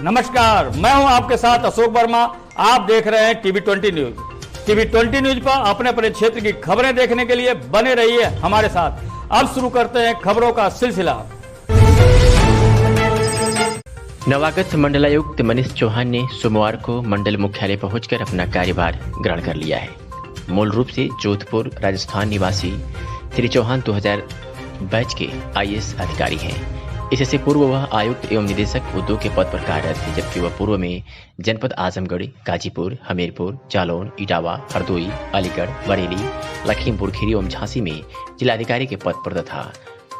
नमस्कार, मैं हूं आपके साथ अशोक वर्मा। आप देख रहे हैं टीवी 20 न्यूज। टीवी 20 न्यूज पर अपने अपने क्षेत्र की खबरें देखने के लिए बने रहिए हमारे साथ। अब शुरू करते हैं खबरों का सिलसिला। नवागत मंडलायुक्त मनीष चौहान ने सोमवार को मंडल मुख्यालय पहुंचकर अपना कार्यभार ग्रहण कर लिया है। मूल रूप से जोधपुर राजस्थान निवासी श्री चौहान 2000 बैच के आईएएस अधिकारी हैं। इससे पूर्व वह आयुक्त एवं निदेशक उद्योग के पद पर कार्यरत थे, जबकि वह पूर्व में जनपद आजमगढ़, गाजीपुर, हमीरपुर, जालौन, इटावा, हरदोई, अलीगढ़, बरेली, लखीमपुर खीरी एवं झांसी में जिलाधिकारी के पद पर तथा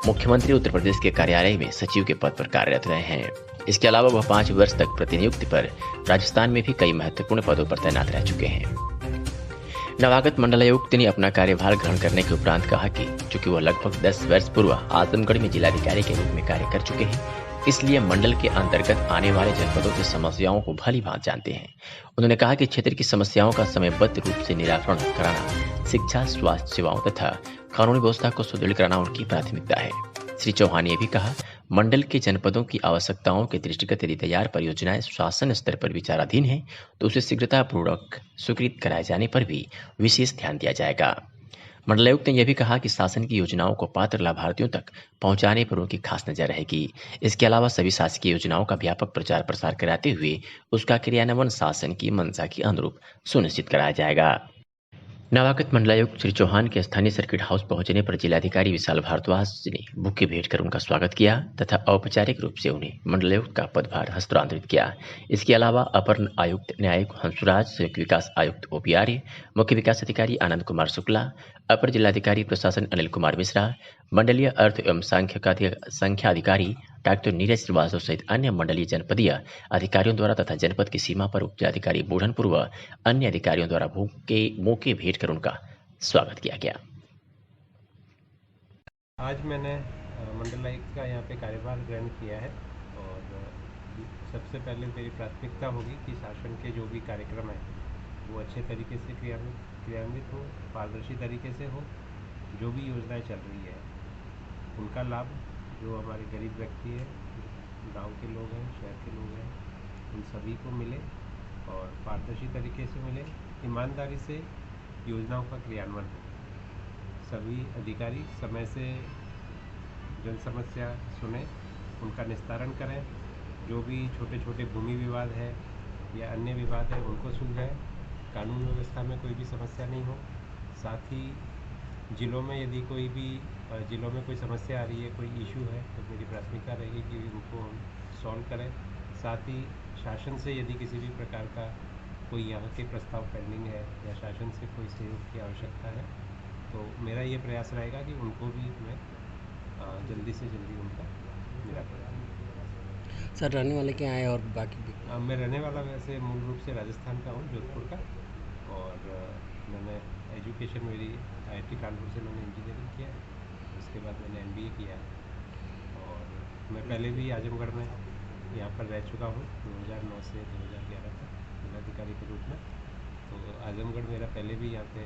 मुख्यमंत्री उत्तर प्रदेश के कार्यालय में सचिव के पद पर कार्यरत रहे हैं। इसके अलावा वह 5 वर्ष तक प्रतिनियुक्ति पर राजस्थान में भी कई महत्वपूर्ण पदों पर तैनात रह चुके हैं। नवागत मंडलायुक्त ने अपना कार्यभार ग्रहण करने के उपरांत कहा कि चूंकि वह लगभग 10 वर्ष पूर्व आजमगढ़ में जिलाधिकारी के रूप में कार्य कर चुके हैं, इसलिए मंडल के अंतर्गत आने वाले जनपदों की समस्याओं को भली भांति जानते हैं। उन्होंने कहा कि क्षेत्र की समस्याओं का समयबद्ध रूप से निराकरण कराना, शिक्षा, स्वास्थ्य सेवाओं तथा कानूनी व्यवस्था को सुदृढ़ कराना उनकी प्राथमिकता है। श्री चौहान ने भी कहा, मंडल के जनपदों की आवश्यकताओं के दृष्टिगत यदि तैयार परियोजनाएं शासन स्तर पर विचाराधीन है तो उसे शीघ्रतापूर्वक स्वीकृत कराए जाने पर भी विशेष ध्यान दिया जाएगा। मंडलायुक्त ने यह भी कहा कि शासन की योजनाओं को पात्र लाभार्थियों तक पहुंचाने पर उनकी खास नजर रहेगी। इसके अलावा सभी शासकीय योजनाओं का व्यापक प्रचार प्रसार कराते हुए उसका क्रियान्वयन शासन की मंशा के अनुरूप सुनिश्चित कराया जाएगा। नवागत मंडलायुक्त श्री चौहान के स्थानीय सर्किट हाउस पहुंचने पर जिलाधिकारी विशाल भारद्वाज ने बुके भेंट कर उनका स्वागत किया तथा औपचारिक रूप से उन्हें मंडलायुक्त का पदभार हस्तांतरित किया। इसके अलावा अपर आयुक्त न्यायिक हंसराज, संयुक्त विकास आयुक्त ओपी आर्य, मुख्य विकास अधिकारी आनंद कुमार शुक्ला, अपर जिलाधिकारी प्रशासन अनिल कुमार मिश्रा, मंडलीय अर्थ एवं संख्या अधिकारी डॉक्टर नीरज श्रीवास्तव सहित अन्य मंडलीय जनपदीय अधिकारियों द्वारा तथा जनपद की सीमा पर उपजिलाधिकारी बूढ़नपुर व अन्य अधिकारियों द्वारा मौके भेंट कर उनका स्वागत किया गया। आज मैंने मंडलायुक्त का यहाँ पे कार्यभार ग्रहण किया है और सबसे पहले मेरी प्राथमिकता होगी कि शासन के जो भी कार्यक्रम है वो अच्छे तरीके से क्रियान्वित हो, पारदर्शी तरीके से हो। जो भी योजनाएं चल रही है उनका लाभ जो हमारे गरीब व्यक्ति है, गांव के लोग हैं, शहर के लोग हैं, उन सभी को मिले और पारदर्शी तरीके से मिले। ईमानदारी से योजनाओं का क्रियान्वयन हो। सभी अधिकारी समय से जन समस्या सुने, उनका निस्तारण करें। जो भी छोटे छोटे भूमि विवाद है या अन्य विवाद है उनको सुलझाएं। कानून व्यवस्था में कोई भी समस्या नहीं हो। साथ ही जिलों में यदि जिलों में कोई समस्या आ रही है, कोई इशू है, तो मेरी प्राथमिकता रहेगी कि उनको हम सॉल्व करें। साथ ही शासन से यदि किसी भी प्रकार का कोई यहाँ के प्रस्ताव पेंडिंग है या शासन से कोई सहयोग की आवश्यकता है तो मेरा ये प्रयास रहेगा कि उनको भी मैं जल्दी से जल्दी उनका निराकरण। सर, रहने वाले क्या हैं और बाकी भी? मैं रहने वाला वैसे मूल रूप से राजस्थान का हूँ, जोधपुर का। और मैंने एजुकेशन मेरी IIT कानपुर से मैंने इंजीनियरिंग किया है। उसके बाद मैंने MBA किया है और मैं पहले भी आजमगढ़ में यहाँ पर रह चुका हूँ 2009 से 2011 तक जिलाधिकारी के रूप में। तो आजमगढ़ मेरा पहले भी यहाँ पे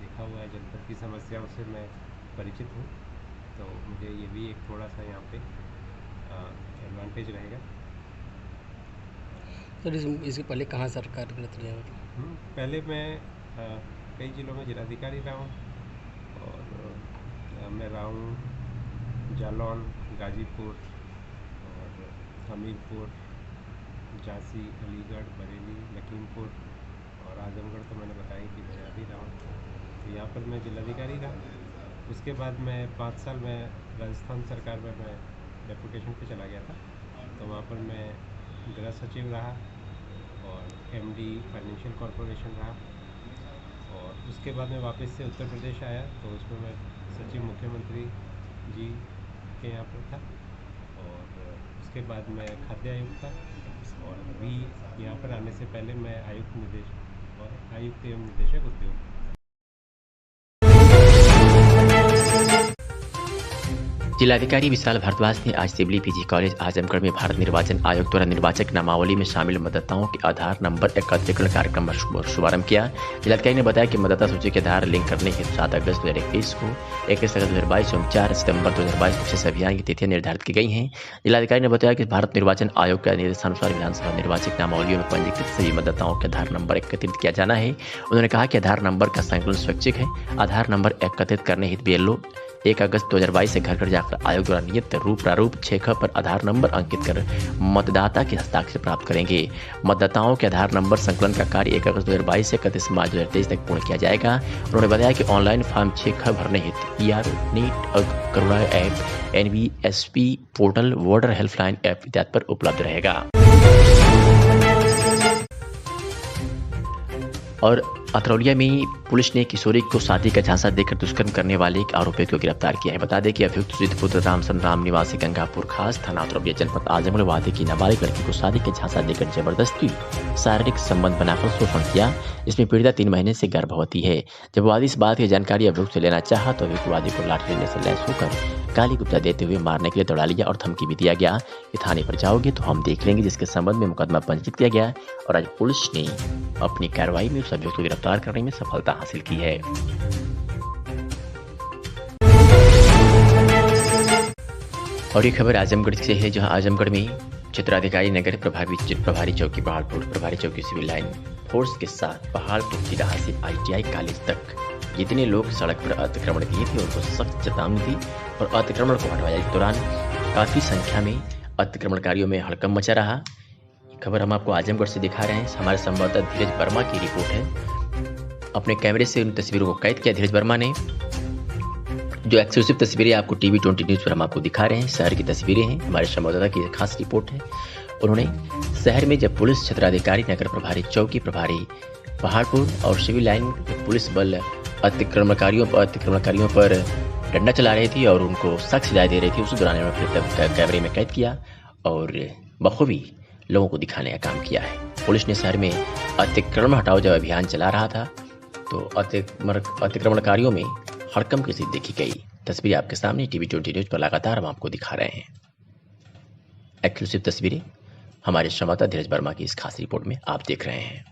देखा हुआ है, जनपद की समस्याओं से मैं परिचित हूँ। तो मुझे ये भी एक थोड़ा सा यहाँ पे एडवांटेज रहेगा। सर, इसके पहले कहाँ सरकार करते रहे? पहले मैं कई जिलों में जिलाधिकारी रहा हूँ और मैं रहा हूँ जालौन, गाजीपुर और हमीरपुर, झांसी, अलीगढ़, बरेली, लखीमपुर और आजमगढ़। तो मैंने बताया कि मैं यहाँ भी रहा हूँ। तो यहाँ पर मैं जिलाधिकारी रहा। उसके बाद मैं 5 साल में राजस्थान सरकार में मैं डेपुटेशन पे चला गया था। तो वहाँ पर मैं गृह सचिव रहा और MD फाइनेंशियल कॉरपोरेशन रहा। और उसके बाद मैं वापस से उत्तर प्रदेश आया तो उसमें मैं सचिव मुख्यमंत्री जी के यहाँ पर था। और उसके बाद मैं खाद्य आयुक्त था और अभी यहाँ पर आने से पहले मैं आयुक्त एवं निदेशक उद्योग। जिलाधिकारी विशाल भारद्वाज ने आज सिवली पीजी कॉलेज आजमगढ़ में भारत निर्वाचन आयोग द्वारा निर्वाचक नामावली में शामिल मतदाताओं के आधार नंबर एकत्रीकरण कार्यक्रम का शुभारंभ किया। जिलाधिकारी ने बताया कि मतदाता सूची के आधार लिंक करने के 7 अगस्त 2021 को 21 अगस्त 2022 एवं 4 सितंबर 2022 को विशेष अभियान की तिथियां निर्धारित की गई हैं। जिलाधिकारी ने बताया कि भारत निर्वाचन आयोग के निर्देशानुसार विधानसभा निर्वाचक नामावलियों में पंजीकृत सभी मतदाताओं के आधार नंबर एकत्रित किया जाना है। उन्होंने कहा कि आधार नंबर का संकलन स्वैच्छिक है। आधार नंबर एकत्रित करने हेतु BLO 1 अगस्त 2022 से घर घर जाकर आयोग द्वारा नियत रूप प्रारूप 6 पर आधार नंबर अंकित कर मतदाता के हस्ताक्षर प्राप्त करेंगे। मतदाताओं के आधार नंबर संकलन का कार्य 1 अगस्त 2022 से 31 मार्च 2023 तक पूर्ण किया जाएगा। उन्होंने बताया कि ऑनलाइन फॉर्म 6 भरने हेतु ERO, NEET, Karuna app, NVSP portal, voter helpline app इत्यादि पर उपलब्ध रहेगा। और अतरौलिया में पुलिस ने किशोरी को शादी का झांसा देकर दुष्कर्म करने वाले एक आरोपी को गिरफ्तार किया है। बता दें कि अभियुक्त सुजितपुत्र रामसन राम निवासी गंगापुर खास थाना अतरौलिया जनपद आजमगढ़ वादी की नाबालिग लड़की को शादी का झांसा देकर जबरदस्ती शारीरिक संबंध बनाकर शोषण किया। इसमें पीड़िता 3 महीने से गर्भवती है। जब वादी इस बात की जानकारी अभियुक्त से लेना चाहा तो अभियुक्त वादी को लाठी डंडे से लैस होकर गाली गुप्ता देते हुए मारने के लिए दौड़ा लिया और धमकी भी दिया गया कि थाने पर जाओगे तो हम देख लेंगे, जिसके संबंध में मुकदमा पंजीकृत किया गया और आज पुलिस ने अपनी कार्रवाई में उस अभियुक्त को गिरफ्तार करने में सफलता हासिल की है। और ये खबर आजमगढ़ से है, जहां आजमगढ़ में क्षेत्राधिकारी नगर प्रभारी चौकी पहाड़पुर प्रभारी चौकी सिविल लाइन फोर्स के साथ पहाड़पुर तिराहा से ITI कॉलेज तक जितने लोग सड़क पर अतिक्रमण किए थे उनको सख्त चेतावनी दी और अतिक्रमण को हटवाया। इस दौरान काफी संख्या में अतिक्रमणकारियों में हड़कंप मचा रहा। खबर हम आपको आजमगढ़ से दिखा रहे हैं। हमारे संवाददाता धीरज वर्मा की रिपोर्ट है। अपने कैमरे से उन तस्वीरों को कैद किया धीरज वर्मा ने। जो एक्सक्लूसिव तस्वीरें आपको TV20 न्यूज पर हम आपको दिखा रहे हैं, शहर की तस्वीरें हैं। हमारे संवाददाता की खास रिपोर्ट है। उन्होंने शहर में जब पुलिस क्षेत्राधिकारी नगर प्रभारी चौकी प्रभारी पहाड़पुर और सिविल लाइन पुलिस बल अतिक्रमणकारियों पर डंडा चला रही थी और उनको सख्त सजाएं दे रही थी, उस दौरान उन्होंने कैमरे में कैद किया और बखूबी लोगों को दिखाने का काम किया है। पुलिस ने शहर में अतिक्रमण हटाओ जब अभियान चला रहा था तो अतिक्रमणकारियों में हड़कंप की स्थिति देखी गई। तस्वीरें आपके सामने TV20 न्यूज पर लगातार हम आपको दिखा रहे हैं। एक्सक्लूसिव तस्वीरें हमारे संवाददाता धीरज वर्मा की इस खास रिपोर्ट में आप देख रहे हैं।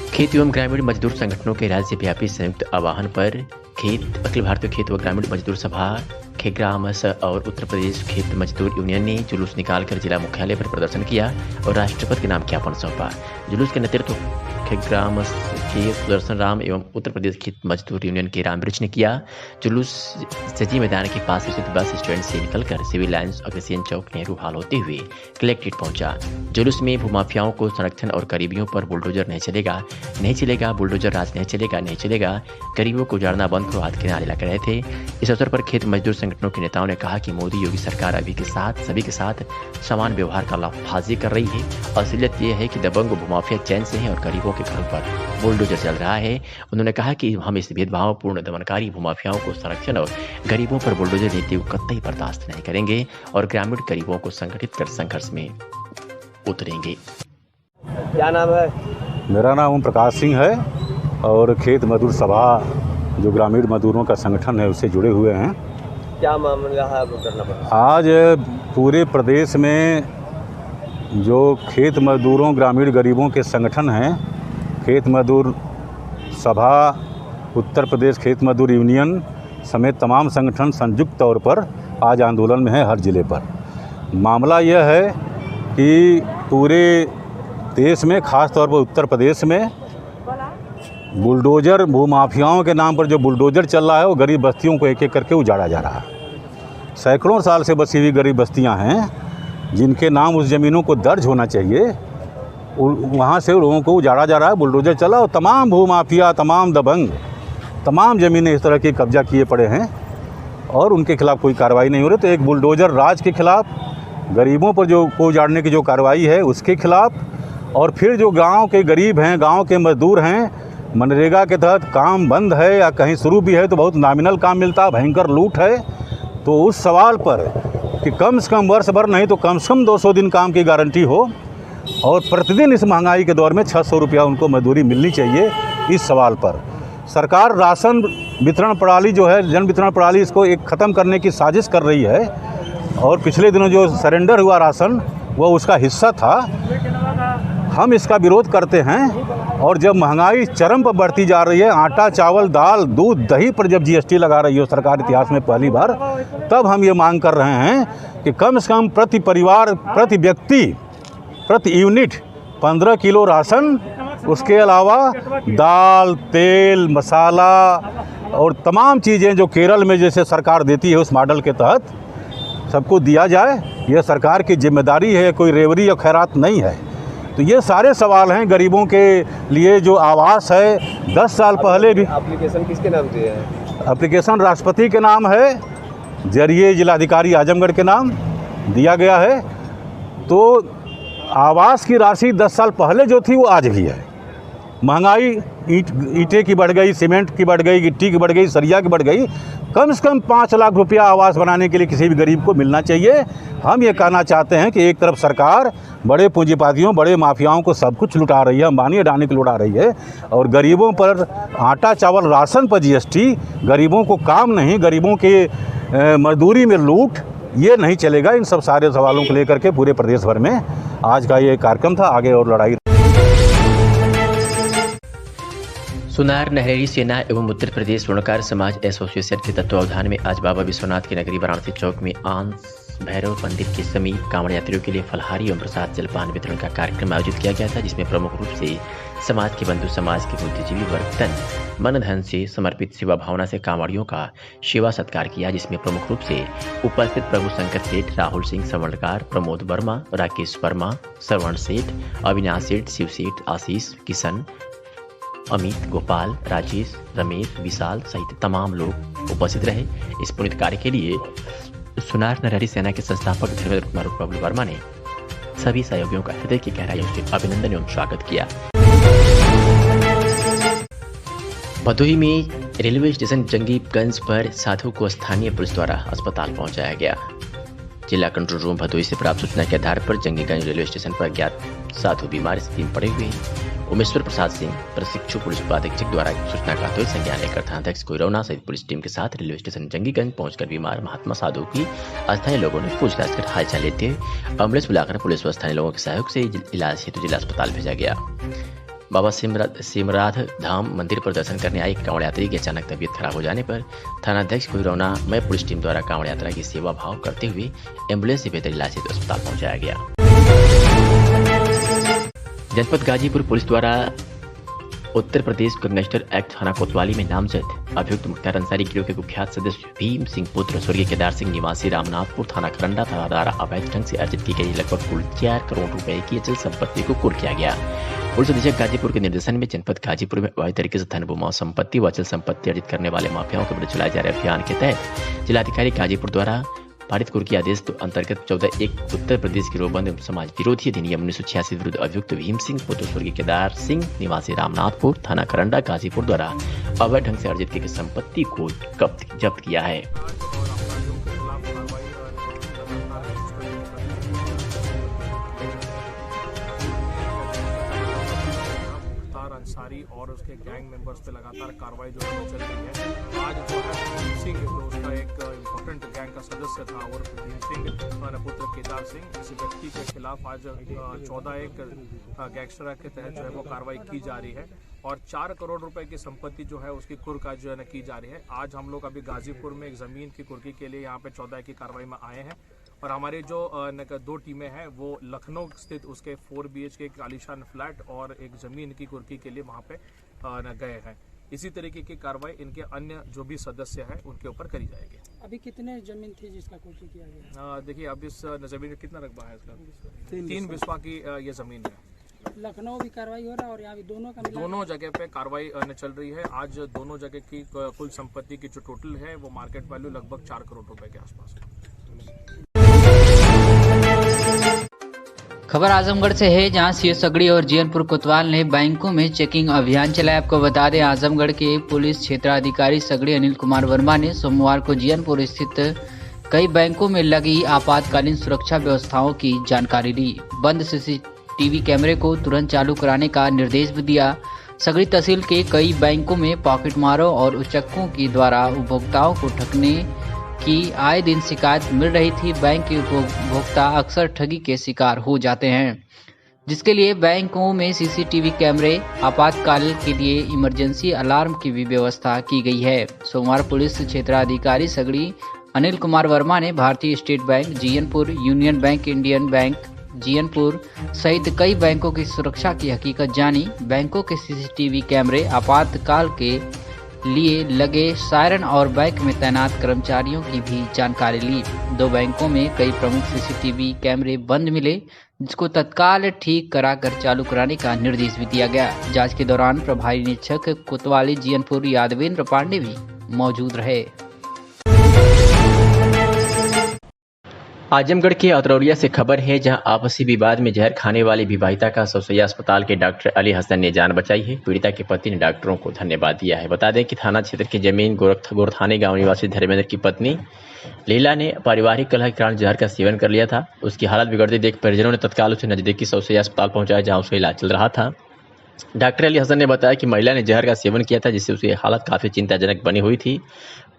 खेत एवं ग्रामीण मजदूर संगठनों के राज्यव्यापी संयुक्त आह्वान पर अखिल भारतीय खेत व ग्रामीण मजदूर सभा खेग्रामस और उत्तर प्रदेश खेत मजदूर यूनियन ने जुलूस निकालकर जिला मुख्यालय पर प्रदर्शन किया और राष्ट्रपति के नाम ज्ञापन सौंपा। जुलूस के नेतृत्व खेग्रामस के सुदर्शन राम एवं उत्तर प्रदेश खेत मजदूर यूनियन के रामवृक्ष ने किया। जुलूस सजी मैदान के पास स्थित बस स्टैंड से निकलकर सिविल लाइन्स अग्रसेन चौक नेहरू हाल होते हुए कलेक्ट्रेट पहुंचा। जुलूस में भूमाफियाओं को संरक्षण और गरीबियों पर बुलडोजर नहीं चलेगा, बुलडोजर राज नहीं चलेगा, गरीबों को उजाड़ना बंद करो आदि के नारे लग रहे थे। इस अवसर पर खेत मजदूर संगठनों के नेताओं ने कहा कि मोदी योगी सरकार सभी के साथ समान व्यवहार का लाफाजी कर रही है। असलियत यह है कि दबंग भूमाफिया चैन से हैं और गरीबों के घरों पर बुलडोजर चल रहा है। उन्होंने कहा कि हम इस भेदभावपूर्ण दमनकारी भूमाफियाओं को संरक्षण और गरीबों पर बुलडोजर नीति को कतई बर्दाश्त नहीं करेंगे और ग्रामीण गरीबों को संगठित कर संघर्ष में उतरेंगे। क्या नाम है? मेरा नाम ओम प्रकाश सिंह है और खेत मजदूर सभा जो ग्रामीण मजदूरों का संगठन है उससे जुड़े हुए हैं। क्या मामला है आपको करना पड़ा? आज पूरे प्रदेश में जो खेत मजदूरों ग्रामीण गरीबों के संगठन हैं, खेत मजदूर सभा, उत्तर प्रदेश खेत मजदूर यूनियन समेत तमाम संगठन संयुक्त तौर पर आज आंदोलन में है हर ज़िले पर। मामला यह है कि पूरे देश में खास तौर पर उत्तर प्रदेश में बुलडोजर भूमाफियाओं के नाम पर जो बुलडोजर चल रहा है वो गरीब बस्तियों को एक एक करके उजाड़ा जा रहा है। सैकड़ों साल से बसी हुई गरीब बस्तियां हैं जिनके नाम उस ज़मीनों को दर्ज होना चाहिए, वहाँ से लोगों को उजाड़ा जा रहा है, बुलडोजर चला और तमाम भूमाफिया, तमाम दबंग, तमाम ज़मीनें इस तरह की कब्जा किए पड़े हैं और उनके खिलाफ़ कोई कार्रवाई नहीं हो रही। तो एक बुलडोजर राज के खिलाफ़, गरीबों पर जो को उजाड़ने की जो कार्रवाई है उसके खिलाफ़, और फिर जो गांव के गरीब हैं, गांव के मजदूर हैं, मनरेगा के तहत काम बंद है या कहीं शुरू भी है तो बहुत नॉमिनल काम मिलता है, भयंकर लूट है। तो उस सवाल पर कि कम से कम वर्ष भर नहीं तो कम से कम 200 दिन काम की गारंटी हो और प्रतिदिन इस महंगाई के दौर में 600 रुपया उनको मजदूरी मिलनी चाहिए, इस सवाल पर सरकार राशन वितरण प्रणाली जो है, जन वितरण प्रणाली, इसको एक ख़त्म करने की साजिश कर रही है। और पिछले दिनों जो सरेंडर हुआ राशन, वो उसका हिस्सा था। हम इसका विरोध करते हैं। और जब महंगाई चरम पर बढ़ती जा रही है, आटा, चावल, दाल, दूध, दही पर जब जीएसटी लगा रही है सरकार इतिहास में पहली बार, तब हम ये मांग कर रहे हैं कि कम से कम प्रति परिवार, प्रति व्यक्ति, प्रति यूनिट 15 किलो राशन, उसके अलावा दाल, तेल, मसाला और तमाम चीज़ें जो केरल में जैसे सरकार देती है उस मॉडल के तहत सबको दिया जाए। यह सरकार की जिम्मेदारी है, कोई रेवड़ी या खैरात नहीं है। तो ये सारे सवाल हैं गरीबों के लिए। जो आवास है 10 साल पहले भी, एप्लीकेशन किसके नाम दिए हैं? एप्लीकेशन राष्ट्रपति के नाम है, जरिए जिलाधिकारी आजमगढ़ के नाम दिया गया है। तो आवास की राशि 10 साल पहले जो थी वो आज भी है। महंगाई ईंटें की बढ़ गई, सीमेंट की बढ़ गई, गिट्टी की बढ़ गई, सरिया की बढ़ गई। कम से कम 5 लाख रुपया आवास बनाने के लिए किसी भी गरीब को मिलना चाहिए। हम ये कहना चाहते हैं कि एक तरफ सरकार बड़े पूंजीपतियों, बड़े माफियाओं को सब कुछ लुटा रही है, अंबानी अडानी को लुटा रही है, और गरीबों पर आटा, चावल, राशन पर जीएसटी, गरीबों को काम नहीं, गरीबों के मजदूरी में लूट, ये नहीं चलेगा। इन सब सारे सवालों को लेकर के पूरे प्रदेश भर में आज का ये कार्यक्रम था। आगे और लड़ाई। सुनार नहरेरी सेना एवं उत्तर प्रदेश स्वर्णकार समाज एसोसिएशन के तत्वावधान में आज बाबा विश्वनाथ की नगरी वाराणसी चौक में आंस भैरव मंदिर के समीप कांवड़ यात्रियों के लिए फलहारी एवं प्रसाद जलपान वितरण का कार्यक्रम आयोजित किया गया था, जिसमें प्रमुख रूप से समाज के बंधु, समाज के बुद्धिजीवी वर्ग तन मन धन से समर्पित सेवा भावना से कांवड़ियों का सेवा सत्कार किया, जिसमें प्रमुख रूप से उपस्थित प्रभु शंकर सेठ, राहुल सिंह स्वर्णकार, प्रमोद वर्मा, राकेश वर्मा, श्रवण सेठ, अविनाश सेठ, शिव सेठ, आशीष, किशन, अमित, गोपाल, राजेश, रमेश, विशाल सहित तमाम लोग उपस्थित रहे। इस पुनित कार्य के लिए सुनार नरहरी सेना के संस्थापक धर्मेंद्र कुमार प्रभु वर्मा ने सभी सहयोगियों का हृदय की गहराइयों से अभिनंदन एवं स्वागत किया। भदोही में रेलवे स्टेशन जंगीगंज पर साधु को स्थानीय पुलिस द्वारा अस्पताल पहुंचाया गया। जिला कंट्रोल रूम भदोही से प्राप्त सूचना के आधार पर जंगीगंज रेलवे स्टेशन पर अज्ञात साधु बीमार स्थिति में पड़े हुए उमेश्वर प्रसाद सिंह, प्रशिक्षु पुलिस उपाधीक्षक द्वारा सूचना का त्वरित संज्ञान लेकर थानाध्यक्ष कोइरौना सहित पुलिस टीम के साथ रेलवे स्टेशन जंगीगंज पहुंचकर बीमार महात्मा साधु की स्थानीय लोगों ने पूछताछ कर हालचाल लेते हुए एम्बुलेंस बुलाकर पुलिस व स्थानीय लोगों के सहयोग से इलाज हेतु जिला अस्पताल भेजा गया। बाबा सिमराध धाम मंदिर पर दर्शन करने आए कांवड़ यात्री की अचानक तबीयत खराब हो जाने पर थानाध्यक्ष कोइरौना में पुलिस टीम द्वारा कांवड़ यात्रा की सेवा भाव करते हुए एम्बुलेंस से बेहतर इलाज हेतु अस्पताल पहुंचाया गया। जनपद गाजीपुर पुलिस द्वारा उत्तर प्रदेश गैंगस्टर एक्ट थाना कोतवाली में नामजद अभियुक्त मुख्तार अंसारी गिरोह के कुख्यात सदस्य भीम सिंह पुत्र स्वर्गीय केदार सिंह निवासी रामनाथपुर थाना खरंडा थाना द्वारा अवैध ढंग से अर्जित की गई लगभग कुल 4 करोड़ रुपए की अचल संपत्ति को कुर्क किया गया। पुलिस अधीक्षक गाजीपुर के निर्देशन में जनपद गाजीपुर में अवैध तरीके से धन भूमि संपत्ति व अचल संपत्ति अर्जित करने वाले माफियाओं के विरुद्ध चलाए जा रहे अभियान के तहत जिलाधिकारी गाजीपुर द्वारा पारित कुर्की आदेश अंतर्गत 14(1) उत्तर प्रदेश गिरोहबंद एवं समाज विरोधी अधिनियम 1986 विरुद्ध अभियुक्त भीम सिंह पुत्र स्वर्गीय केदार सिंह निवासी रामनाथपुर थाना खरंडा गाजीपुर द्वारा अवैध ढंग से अर्जित की संपत्ति को जब्त किया है। अंसारी और उसके गैंग मेंबर्स पे लगातार कार्रवाई जो है चल रही है। आज जो है भीम सिंह जो उसका एक इम्पोर्टेंट गैंग का सदस्य था और भीम सिंह पुत्र केदार सिंह, इस व्यक्ति के खिलाफ आज 14(1) गैंगस्टर के तहत जो है वो कार्रवाई की जा रही है और 4 करोड़ रुपए की संपत्ति जो है उसकी कुर्क आज जो है की जा रही है। आज हम लोग अभी गाजीपुर में एक ज़मीन की कुर्की के लिए यहाँ पे 14 की कार्रवाई में आए हैं और हमारी जो 2 टीमें हैं वो लखनऊ स्थित उसके 4 BHK एक आलीशान फ्लैट और एक ज़मीन की कुर्की के लिए वहाँ पे गए हैं। इसी तरीके की कार्रवाई इनके अन्य जो भी सदस्य हैं उनके ऊपर करी जाएगी। अभी कितने जमीन थी जिसका कुर्की किया गया? देखिए अब इस जमीन का कितना रकबा है इसका? 3 बिस्वा की ये ज़मीन है। लखनऊ भी कार्रवाई हो रहा है और यहाँ भी दोनों जगह पे कार्रवाई चल रही है। आज दोनों जगह की कुल संपत्ति की जो टोटल है वो मार्केट वैल्यू लगभग 4 करोड़ रुपए के आसपास है। खबर आजमगढ़ से है, जहां सीओ सगड़ी और जीयनपुर कोतवाल ने बैंकों में चेकिंग अभियान चलाया। आपको बता दें, आजमगढ़ के पुलिस क्षेत्राधिकारी सगड़ी अनिल कुमार वर्मा ने सोमवार को जीयनपुर स्थित कई बैंकों में लगी आपातकालीन सुरक्षा व्यवस्थाओं की जानकारी ली। बंद CCTV कैमरे को तुरंत चालू कराने का निर्देश भी दिया। सगड़ी तहसील के कई बैंकों में पॉकेटमारों और उचक्कों के द्वारा उपभोक्ताओं को ठगने की आए दिन शिकायत मिल रही थी। बैंक के उपभोक्ता अक्सर ठगी के शिकार हो जाते हैं, जिसके लिए बैंकों में सीसीटीवी कैमरे, आपातकाल के लिए इमरजेंसी अलार्म की भी व्यवस्था की गई है। सोमवार पुलिस क्षेत्राधिकारी सगड़ी अनिल कुमार वर्मा ने भारतीय स्टेट बैंक, जीएनपुर, यूनियन बैंक, इंडियन बैंक, जीएनपुर सहित कई बैंकों की सुरक्षा की हकीकत जानी। बैंकों के सीसीटीवी कैमरे, आपातकाल के लिए लगे सायरन और बैंक में तैनात कर्मचारियों की भी जानकारी ली। 2 बैंकों में कई प्रमुख सीसीटीवी कैमरे बंद मिले, जिसको तत्काल ठीक कराकर चालू कराने का निर्देश भी दिया गया। जांच के दौरान प्रभारी निरीक्षक कोतवाली जीएनपुर यादवेंद्र पांडे भी मौजूद रहे। आजमगढ़ के अतरौलिया से खबर है, जहां आपसी विवाद में जहर खाने वाली विवाहिता का सौसैया अस्पताल के डॉक्टर अली हसन ने जान बचाई है। पीड़िता के पति ने डॉक्टरों को धन्यवाद दिया है। बता दें कि थाना क्षेत्र की जमीन गोरथानी गांव निवासी धर्मेंद्र की पत्नी लीला ने पारिवारिक कलह के कारण जहर का सेवन कर लिया था। उसकी हालत बिगड़ती देख परिजनों ने तत्काल उसे नजदीकी सौसैया अस्पताल पहुंचाया, जहां उसका इलाज चल रहा था। डॉक्टर अली हसन ने बताया कि महिला ने जहर का सेवन किया था, जिससे उसकी हालत काफी चिंताजनक बनी हुई थी।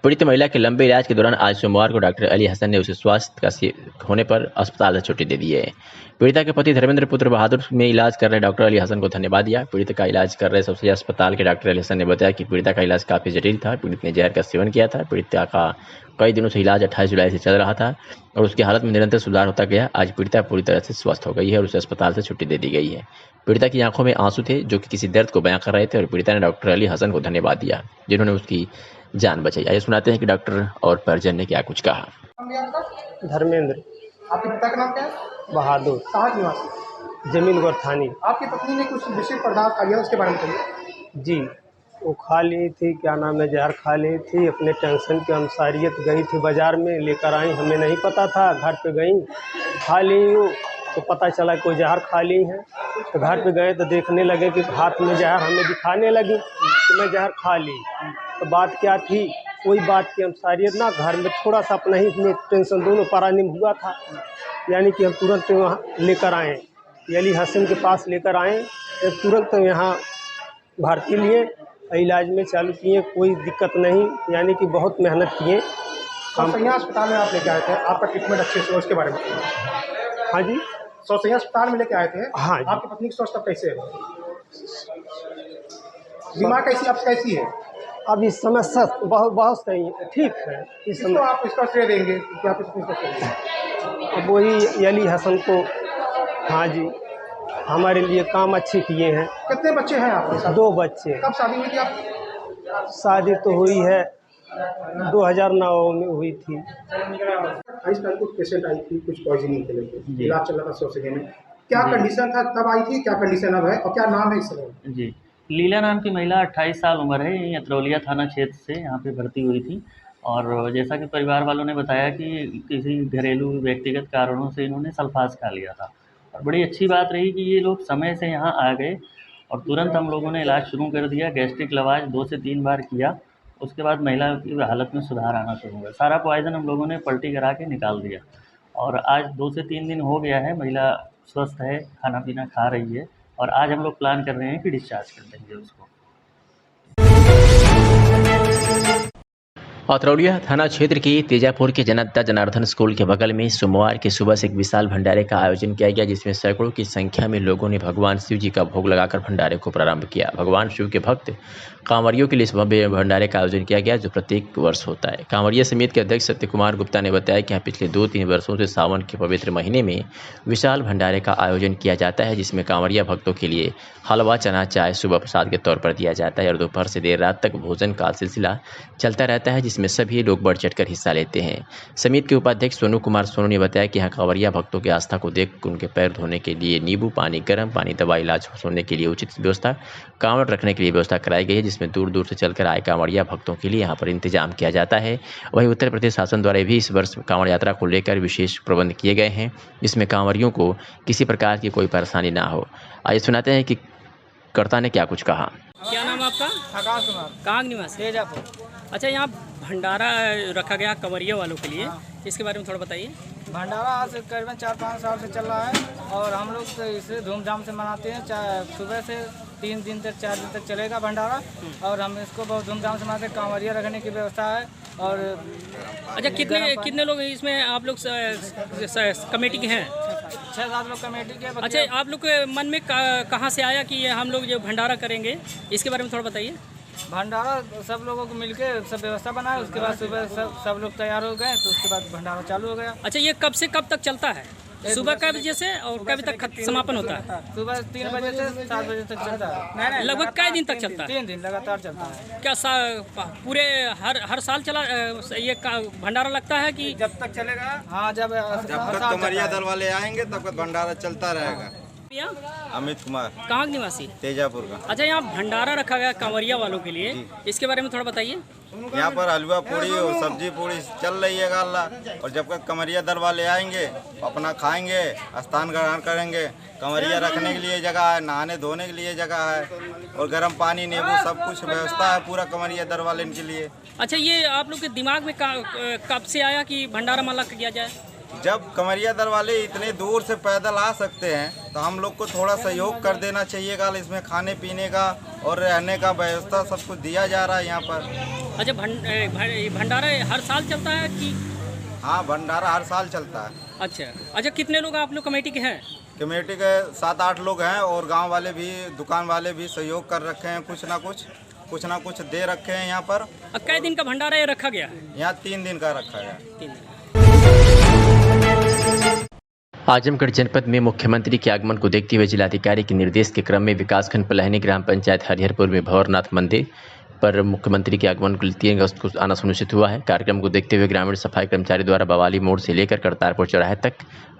पीड़ित महिला के लंबे इलाज के दौरान आज सोमवार को डॉक्टर अली हसन ने उसे स्वास्थ्य का होने पर अस्पताल से छुट्टी दे दी है। पीड़िता के पति धर्मेंद्र पुत्र बहादुर में इलाज कर रहे डॉक्टर अली हसन को धन्यवाद दिया। पीड़ित का इलाज कर रहे सौसैया अस्पताल के डॉक्टर अली हसन ने बताया कि पीड़िता का इलाज काफी जटिल था। पीड़ित ने जहर का सेवन किया था। पीड़िता का कई दिनों से इलाज 28 जुलाई से चल रहा था और उसकी हालत में निरंतर सुधार होता गया। आज पीड़िता पूरी तरह से स्वस्थ हो गई है और उसे अस्पताल से छुट्टी दे दी गई है। पीड़िता की आंखों में आंसू थे, जो कि किसी दर्द को बयां कर रहे थे, और पीड़िता ने डॉक्टर अली हसन को धन्यवाद दिया, जिन्होंने उसकी जान बचाई। आइए सुनाते हैं कि डॉक्टर और परिजन ने क्या कुछ कहा। धर्मेंद्र। आपके पिता का नाम क्या है? बहादुर। कहाँ के निवासी? जमीन गोरथानी। आपकी पत्नी ने कुछ विषय पदार्थ खा लिया, उसके बारे में बताइए। जी, वो खा ली थी, क्या नाम है, जहर खा ली थी। अपने टेंशन के अनुसारियत गई थी बाजार में, लेकर आई, हमें नहीं पता था। घर पे गई, खा ली, तो पता चला कोई जहर खा ली है। तो घर पे गए तो देखने लगे कि हाथ में जहर हमें दिखाने लगी, तो मैं जहर खा ली। तो बात क्या थी, कोई बात की अनुसारियत ना, घर में थोड़ा सा अपना ही में टेंशन, दोनों परानिम हुआ था। यानी कि हम तुरंत वहाँ लेकर आए, अली हसन के पास लेकर आए, तुरंत यहाँ भर्ती लिए, इलाज में चालू किए, कोई दिक्कत नहीं, यानी कि बहुत मेहनत किए। सौसैया अस्पताल में आप लेके आए थे, आपका ट्रीटमेंट अच्छे से, उसके बारे में? हाँ जी, सौसैया अस्पताल में लेके आए थे। हाँ जी। आपकी पत्नी की स्वास्थ्य कैसे है? बीमार कैसी है? अब इस समय बहुत सही ठीक है। इस समय आप इसका श्रेय देंगे कि आप इसको श्रेय? अब वही अली हसन को। हाँ जी, हमारे लिए काम अच्छे किए हैं। कितने बच्चे हैं आपके साथ? 2 बच्चे। कब शादी हुई थी आप? शादी तो हुई है 2009 में हुई थी। 28 तारीख को पेशेंट आई थी कुछ पॉइजनिंग के लेकर, इलाज चल रहा था सौसैया में। क्या कंडीशन था तब आई थी, क्या कंडीशन अब है, और क्या नाम है इस समय? जी, लीला नाम की महिला 28 साल उम्र है, यहीं अतरौलिया थाना क्षेत्र से यहाँ पे भर्ती हुई थी। और जैसा कि परिवार वालों ने बताया कि किसी घरेलू व्यक्तिगत कारणों से इन्होंने सल्फास खा लिया था। और बड़ी अच्छी बात रही कि ये लोग समय से यहाँ आ गए और तुरंत हम लोगों ने इलाज शुरू कर दिया। गैस्ट्रिक लवाज 2 से 3 बार किया, उसके बाद महिला की हालत में सुधार आना शुरू हुआ। सारा पॉइजन हम लोगों ने पलटी करा के निकाल दिया और आज 2 से 3 दिन हो गया है, महिला स्वस्थ है, खाना पीना खा रही है और आज हम लोग प्लान कर रहे हैं कि डिस्चार्ज कर देंगे उसको। अतरौलिया थाना क्षेत्र के तेजापुर के जनता जनार्दन स्कूल के बगल में सोमवार की सुबह से एक विशाल भंडारे का आयोजन किया गया, जिसमें सैकड़ों की संख्या में लोगों ने भगवान शिव जी का भोग लगाकर भंडारे को प्रारंभ किया। भगवान शिव के भक्त कांवरियों के लिए इस भव्य भंडारे का आयोजन किया गया, जो प्रत्येक वर्ष होता है। कांवरिया समिति के अध्यक्ष सत्य कुमार गुप्ता ने बताया कि यहाँ पिछले 2-3 वर्षों से सावन के पवित्र महीने में विशाल भंडारे का आयोजन किया जाता है, जिसमें कांवरिया भक्तों के लिए हलवा, चना, चाय सुबह प्रसाद के तौर पर दिया जाता है और दोपहर से देर रात तक भोजन का सिलसिला चलता रहता है, जिसमें सभी लोग बढ़ चढ़कर हिस्सा लेते हैं। समिति के उपाध्यक्ष सोनू कुमार सोनू ने बताया कि यहाँ कांवरिया भक्तों की आस्था को देख उनके पैर धोने के लिए नींबू पानी, गर्म पानी, दवा, इलाज होने के लिए उचित व्यवस्था, कांवड़ रखने के लिए व्यवस्था कराई गई है, जिसमें दूर दूर से चलकर आए कांवड़िया भक्तों के लिए यहाँ पर इंतजाम किया जाता है। वहीं उत्तर प्रदेश शासन द्वारा भी इस वर्ष कांवड़ यात्रा को लेकर विशेष प्रबंध किए गए हैं, जिसमें कांवरियों को किसी प्रकार की कोई परेशानी ना हो। आइए सुनाते हैं कि कर्ता ने क्या कुछ कहा। क्या नाम आपका? आकाश कुमार। कहाँ निवासी? तेजापुर। अच्छा, यहाँ भंडारा रखा गया कंवरिया वालों के लिए, इसके बारे में थोड़ा बताइए। भंडारा आज से करीबन 4-5 साल से चल रहा है और हम लोग इसे धूमधाम से मनाते हैं। सुबह से 3 दिन तक 4 दिन तक चलेगा भंडारा और हम इसको बहुत धूमधाम से मनाते। कांवरिया रखने की व्यवस्था है और अच्छा कितने लोग इसमें आप लोग कमेटी के हैं? 6-7 लोग कमेटी के। अच्छा आप लोग के मन में कहाँ से आया कि ये हम लोग जो भंडारा करेंगे, इसके बारे में थोड़ा बताइए। भंडारा सब लोगों को मिलके सब व्यवस्था बनाए, उसके बाद सुबह सब लोग तैयार हो गए तो उसके बाद भंडारा चालू हो गया। अच्छा ये कब से कब तक चलता है? सुबह कै बजे से और कब तक समापन होता है? सुबह 3 बजे से 7 बजे तक चलता है। लगभग कै दिन तक चलता है? 3 दिन लगातार चलता है। क्या पूरे हर साल चला ये भंडारा लगता है कि जब तक चलेगा? हाँ, जब तक कमरिया दल वाले आएंगे तब तक भंडारा चलता रहेगा। अमित कुमार। कहाँ के निवासी? तेजापुर का। अच्छा यहाँ भंडारा रखा गया कांवरिया वालों के लिए, इसके बारे में थोड़ा बताइए। यहाँ पर हलवा पूड़ी और सब्जी पूड़ी चल रही है गाला, और जब तक कमरिया दल वाले आएंगे अपना खाएंगे, स्नान ग्रहण करेंगे। कमरिया रखने के लिए जगह है, नहाने धोने के लिए जगह है और गर्म पानी नींबू सब कुछ व्यवस्था है पूरा कमरिया दल वाले के लिए। अच्छा ये आप लोग के दिमाग में कब से आया कि भंडारा माला किया जाए? जब कमरिया दल वाले इतने दूर से पैदल आ सकते हैं तो हम लोग को थोड़ा सहयोग कर देना चाहिएगा। इसमें खाने पीने का और रहने का व्यवस्था सब कुछ दिया जा रहा है यहाँ पर। अच्छा भंडारा हर साल चलता है कि? हाँ भंडारा हर साल चलता है। अच्छा कितने लोग आप लोग कमेटी के हैं? कमेटी के 7-8 लोग हैं और गांव वाले भी, दुकान वाले भी सहयोग कर रखे हैं, कुछ ना कुछ दे रखे हैं यहाँ पर। कै दिन का भंडारा ये रखा गया? यहाँ 3 दिन का रखा गया। 3 दिन। आजमगढ़ जनपद में मुख्यमंत्री के आगमन को देखते हुए जिलाधिकारी के निर्देश के क्रम में विकासखंड पलहनी ग्राम पंचायत हरिहरपुर में भंवरनाथ मंदिर पर मुख्यमंत्री के आगमन को 3 अगस्त को आना सुनिश्चित हुआ है। कार्यक्रम को देखते हुए ग्रामीण सफाई कर्मचारी द्वारा बवाली मोड़ से लेकर करतारपुर चौराहे तक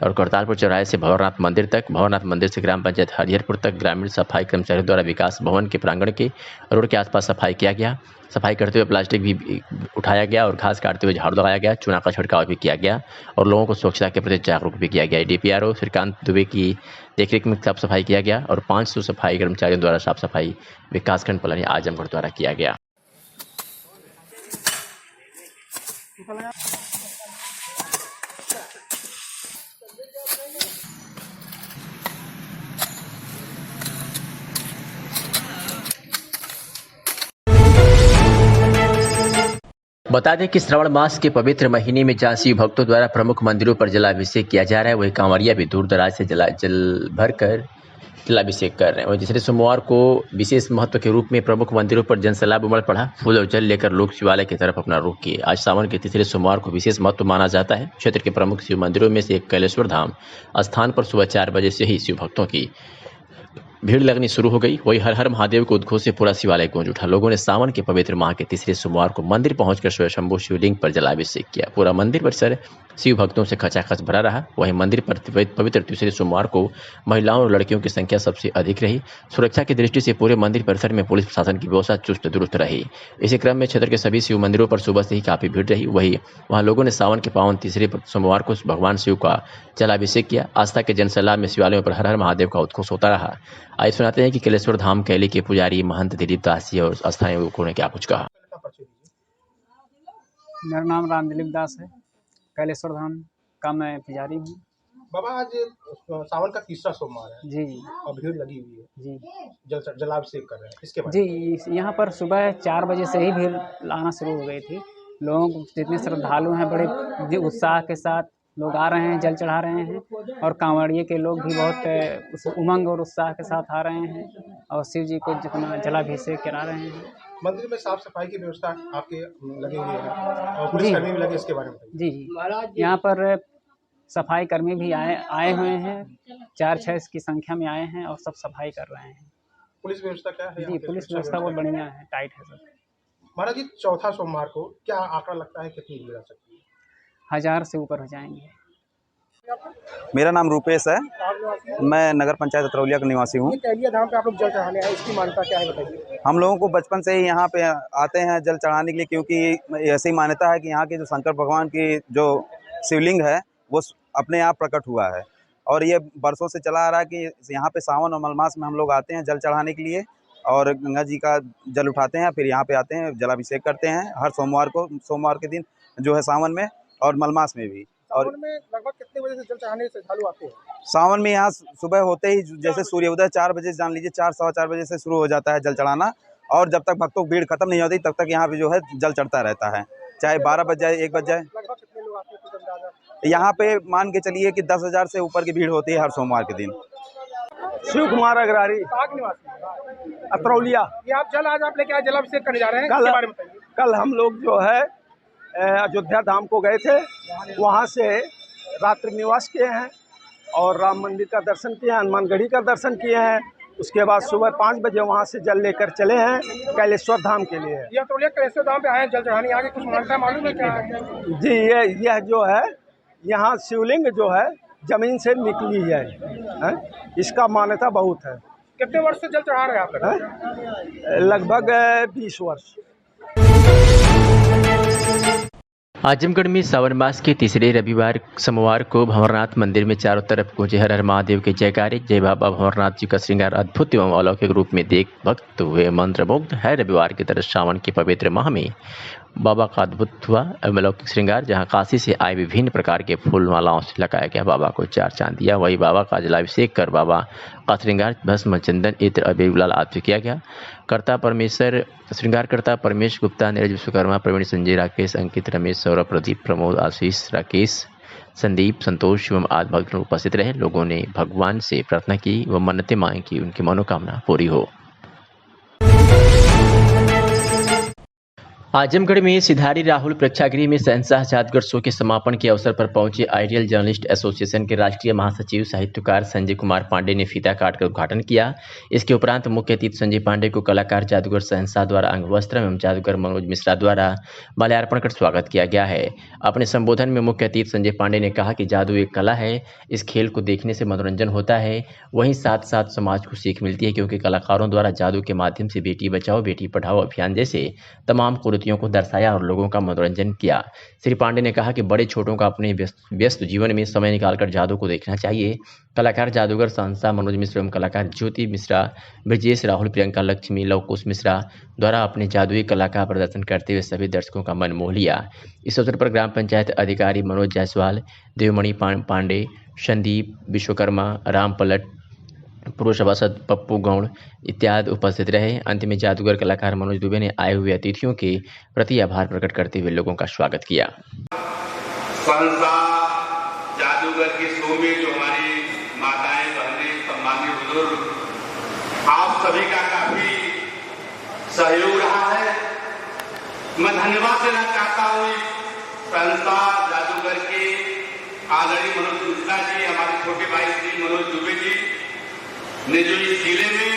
और करतारपुर चौराहे से भंवरनाथ मंदिर तक, भंवरनाथ मंदिर से ग्राम पंचायत हरिहरपुर तक ग्रामीण सफाई कर्मचारियों द्वारा विकास भवन के प्रांगण के रोड के आसपास सफाई किया गया। सफाई करते हुए प्लास्टिक भी उठाया गया और घास काटते हुए झाड़ू लगाया गया, चूना का छिड़काव भी किया गया और लोगों को स्वच्छता के प्रति जागरूक भी किया गया। DPRO श्रीकांत दुबे की देखरेख में साफ सफाई किया गया और 500 सफाई कर्मचारियों द्वारा साफ सफाई विकासखंड पलहनी आजमगढ़ द्वारा किया गया। बता दें कि श्रावण मास के पवित्र महीने में जहां शिव भक्तों द्वारा प्रमुख मंदिरों पर जलाभिषेक किया जा रहा है, वही कांवरिया भी दूर दराज से जल भरकर जलाभिषेक कर रहे हैं। और तीसरे सोमवार को विशेष महत्व के रूप में प्रमुख मंदिरों पर जनसैलाब उमड़ पड़ा। फूल और जल लेकर लोग शिवालय की तरफ अपना रुख किए। आज सावन के तीसरे सोमवार को विशेष महत्व माना जाता है। क्षेत्र के प्रमुख शिव मंदिरों में से एक कैलेश्वर धाम स्थान पर सुबह 4 बजे से ही शिव भक्तों की भीड़ लगनी शुरू हो गई। वही हर हर महादेव के उद्घोष से पूरा शिवालय गूंज उठा। लोगों ने सावन के पवित्र माह के तीसरे सोमवार को मंदिर पहुंचकर स्वयंभू शिवलिंग पर जलाभिषेक किया। पूरा मंदिर परिसर शिव भक्तों से खचाखच भरा रहा। वहीं मंदिर पर पवित्र तीसरे सोमवार को महिलाओं और लड़कियों की संख्या सबसे अधिक रही। सुरक्षा की दृष्टि से पूरे मंदिर परिसर में पुलिस प्रशासन की व्यवस्था चुस्त दुरुस्त रही। इसी क्रम में क्षेत्र के सभी शिव मंदिरों पर सुबह से ही काफी भीड़ रही। वहीं वहां लोगों ने सावन के पावन तीसरे सोमवार को भगवान शिव का जलाभिषेक किया। आस्था के जनसैलाब में शिवालयों पर हर हर महादेव का उद्घोष होता रहा। आइए सुनाते हैं कि कैलेश्वर धाम कैली के पुजारी महंत दिलीप दास जी और स्थानीय लोगों ने क्या कुछ कहा। मेरा नाम राम दिलीप दास है, कैलेश्वर धाम का मैं पुजारी हूँ। बाबा आज सावन का तीसरा सोमवार है जी और भीड़ लगी हुई है जी, जलाभिषेक कर रहे हैं, इसके बारे में जी यहाँ पर सुबह 4 बजे से ही भीड़ आना शुरू हो गई थी। लोग जितने श्रद्धालु हैं बड़े उत्साह के साथ लोग आ रहे हैं, जल चढ़ा रहे हैं और कांवड़िए के लोग भी बहुत उमंग और उत्साह के साथ आ रहे हैं और शिव जी को जितना जलाभिषेक करा रहे हैं। मंदिर में साफ सफाई की व्यवस्था आपके लगी हुई है और पुलिसकर्मी भी लगे, इसके बारे में जी यहाँ पर सफाई कर्मी भी आए हुए हैं, 4-6 की संख्या में आए हैं और सब सफाई कर रहे हैं। पुलिस व्यवस्था क्या है? जी पुलिस व्यवस्था बहुत बढ़िया है, टाइट है सब। महाराज जी चौथा सोमवार को क्या आंकड़ा लगता है कितनी भीड़ आ सकती है? 1000 से ऊपर हो जाएंगे। मेरा नाम रूपेश है, मैं नगर पंचायत अतरौलिया का निवासी हूँ। कैलिया धाम पे आप लोग जल चढ़ाने आए, इसकी मान्यता क्या है बताइए? हम लोगों को बचपन से ही यहाँ पे आते हैं जल चढ़ाने के लिए, क्योंकि ऐसी मान्यता है कि यहाँ के जो शंकर भगवान की जो शिवलिंग है वो अपने आप प्रकट हुआ है और ये बरसों से चला आ रहा है कि यहाँ पे सावन और मलमास में हम लोग आते हैं जल चढ़ाने के लिए और गंगा जी का जल उठाते हैं, फिर यहाँ पे आते हैं जलाभिषेक करते हैं हर सोमवार को, सोमवार के दिन जो है सावन में और मलमास में भी। और में लगभग कितने बजे से जल चढ़ाने से श्रद्धालु आते हैं? सावन में यहाँ सुबह होते ही जैसे सूर्योदय 4 बजे से, जान लीजिए 4 सवा 4 बजे से शुरू हो जाता है जल चढ़ाना, और जब तक भक्तों की भीड़ खत्म नहीं होती तब तक यहाँ पे जो है जल चढ़ता रहता है, चाहे 12 बज जाए 1 बज जाए। लगभग कितने लोग आते हैं कुछ अंदाजा? यहाँ पे मान के चलिए कि 10,000 से ऊपर की भीड़ होती है हर सोमवार के दिन। शिव कुमार अग्रारी, कहाँ के निवासी? अतरौलिया। ये आप जल आज आप लेके आए, जलाभिषेक करने जा रहे हैं, इसके बारे में बताइए। कल हम लोग जो है अयोध्या धाम को गए थे, वहाँ से रात्रि निवास किए हैं और राम मंदिर का दर्शन किए हैं, हनुमानगढ़ी का दर्शन किए हैं। उसके बाद सुबह 5 बजे वहाँ से जल लेकर चले हैं कैलेश्वर धाम के लिए। ये अतरौलिया कैलेश्वर धाम पे आए हैं जल चढ़ाने, आगे कुछ मान्यता मालूम है क्या? जी, यह जो है यहाँ शिवलिंग जो है जमीन से निकली है, इसका मान्यता बहुत है। कितने वर्ष से जल चढ़ा रहे हैं आप लोग? लगभग 20 वर्ष। आजमगढ़ में सावन मास के तीसरे रविवार सोमवार को भंवरनाथ मंदिर में चारों तरफ गूंजे हर हर महादेव के जयकारे। जय बाबा भंवरनाथ जी का श्रृंगार अद्भुत एवं अलौकिक रूप में देख भक्त हुए मंत्रमुग्ध है। रविवार की तरह सावन के पवित्र माह में बाबा का अद्भुत हुआ अलौकिक श्रृंगार, जहां काशी से आए विभिन्न प्रकार के फूल मालाओं से लगाया गया बाबा को 4 चांद दिया। वही बाबा का जलाभिषेक कर बाबा का श्रृंगार भस्म चंदन इत्र अबीर गुलाल आदि से किया गया। श्रृंगारकर्ता परमेश गुप्ता, नीरज विश्वकर्मा, प्रवीण, संजय, राकेश, अंकित, रमेश, सौरभ, प्रदीप, प्रमोद, आशीष, राकेश, संदीप, संतोष एवं आदि भक्त उपस्थित रहे। लोगों ने भगवान से प्रार्थना की व मन्नतें मांगी कि उनकी मनोकामना पूरी हो। आजमगढ़ में सिधारी राहुल प्रेक्षागृह में शहंशाह जादूगर शो के समापन के अवसर पर पहुंचे आइडियल जर्नलिस्ट एसोसिएशन के राष्ट्रीय महासचिव साहित्यकार संजय कुमार पांडे ने फीता काटकर उद्घाटन किया। इसके उपरांत मुख्य अतिथि संजय पांडे को कलाकार जादूगर शहंशाह द्वारा अंगवस्त्र एवं जादूगर मनोज मिश्रा द्वारा माल्यार्पण कर स्वागत किया गया है। अपने संबोधन में मुख्य अतिथि संजय पांडे ने कहा कि जादू एक कला है, इस खेल को देखने से मनोरंजन होता है, वहीं साथ साथ समाज को सीख मिलती है, क्योंकि कलाकारों द्वारा जादू के माध्यम से बेटी बचाओ बेटी पढ़ाओ अभियान जैसे तमाम कुरीतियों को दर्शाया और लोगों का मनोरंजन किया। श्री पांडे ने कहा कि बड़े छोटों का अपने व्यस्त जीवन में समय निकालकर जादू को देखना चाहिए। कलाकार जादूगर शहंशाह मनोज मिश्रा एवं कलाकार ज्योति मिश्रा, ब्रजेश, राहुल, प्रियंका, लक्ष्मी, लवकुश मिश्रा द्वारा अपने जादुई कला का प्रदर्शन करते हुए सभी दर्शकों का मन मोह लिया। इस अवसर पर ग्राम पंचायत अधिकारी मनोज जायसवाल, देवमणि पांडे, संदीप विश्वकर्मा, राम पलट, पूर्व सभासद पप्पू गौड़ इत्यादि उपस्थित रहे। अंत में जादूगर कलाकार मनोज दुबे ने आए हुए अतिथियों के प्रति आभार प्रकट करते हुए लोगों का स्वागत किया। जादूगर के शो में जो हमारी माताएं, बहनें, सम्मानित बुजुर्ग, आप सभी का काफी सहयोग रहा है। मैं धन्यवाद देना चाहता हूँ संस्था जादूगर के आदरणीय मनोज मिश्रा जी, हमारे छोटे भाई श्री मनोज दुबे जी ने जो इस जिले में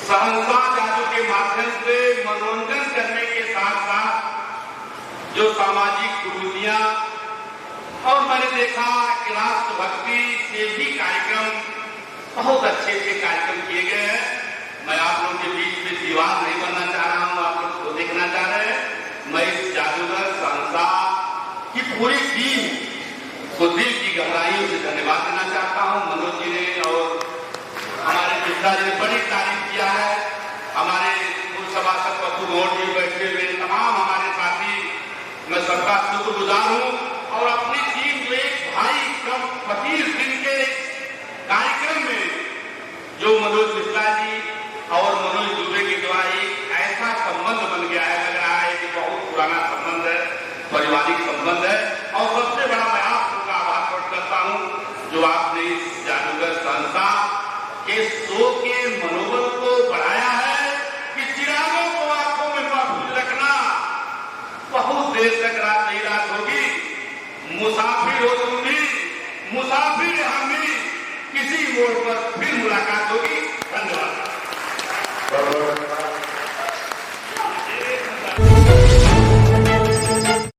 शहंशाह जादू के माध्यम से मनोरंजन करने के साथ साथ जो सामाजिक कुरीतियां और मैंने देखा कि राष्ट्रभक्ति के भी कार्यक्रम बहुत अच्छे कार्यक्रम किए गए हैं। मैं आप लोगों के बीच में दीवार नहीं बनना चाह रहा हूं, आप लोग को देखना चाह रहे हैं। मैं इस जादूगर शहंशाह की पूरी टीम को दिल की गहराइयों से धन्यवाद देना चाहता हूं। मनोज जी ने और हमारे मिश्रा जी ने बड़ी तारीफ किया है। हमारे पूर्व सभासद पप्पू गौड़ जी बैठे हुए तमाम हमारे साथी, मैं सबका शुक्रगुजार हूँ। और अपनी टीम जो एक भाई कम 25 दिन के कार्यक्रम में जो मनोज मिश्रा जी और मनोज दुबे के द्वारा एक ऐसा संबंध बन गया है, लग रहा है कि बहुत पुराना संबंध है, पारिवारिक संबंध है। और सबसे बड़ा मैं आप लोगों का आभार प्रकट करता हूँ जो आपने इस जादूगर शहंशाह के शो के मनोबल को बढ़ाया है कि चिरागों को आंखों में महफूज रखना। बहुत देर तक रात नहीं रात होगी, मुसाफिर हो तुम भी, मुसाफिर हम भी, किसी मोड़ पर फिर मुलाकात होगी। धन्यवाद।